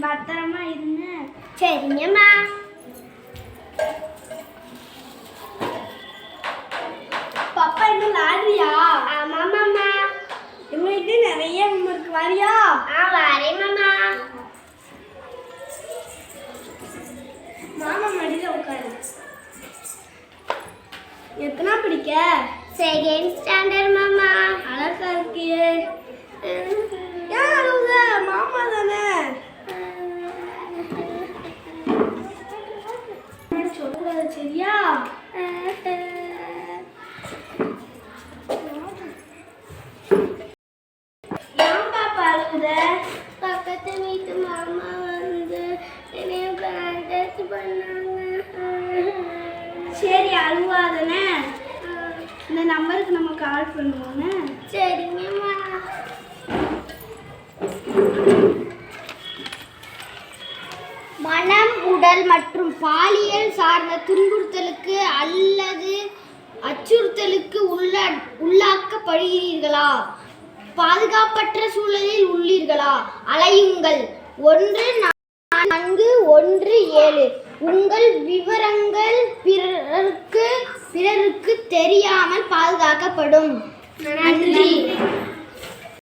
பத்திரமா இருங்க. சரிங்கம்மா. பாப்பா இன்னும் லாட்ரியா? ஆமாம்மாம்மா. எங்ககிட்ட நிறைய இருக்கு, வரியா? வரேம்மாம்மா. மாமா மடியில உட்காரு. எத்தனா படிக்க? செகண்ட் ஸ்டாண்டர்ட் மாமா. அழகா இருக்கியே. ஏன் அழுவுத? மாமா தானே. சொல்லக்கூடாது, சரியா? ஏன் பாப்பா அழுவுத? பக்கத்து வீட்டு மாமா வந்து என்னைய பிராண்டஸ் பண்ணாங்க. சரி, அழுவாதானே. இந்த நம்பருக்கு நம்ம கால் பண்ணுவோன்னு. சரிங்கம்மா. மனம், உடல் மற்றும் பாலியல் சார்ந்த துன்புறுத்தலுக்கு அல்லது அச்சுறுத்தலுக்கு உள்ளாக்கப்படுகிறீர்களா? பாதுகாப்பற்ற சூழலில் உள்ளீர்களா? அலையுங்கள் 1417. உங்கள் விவரங்கள் பிறருக்கு தெரியாமல் பாதுகாக்கப்படும். நன்றி.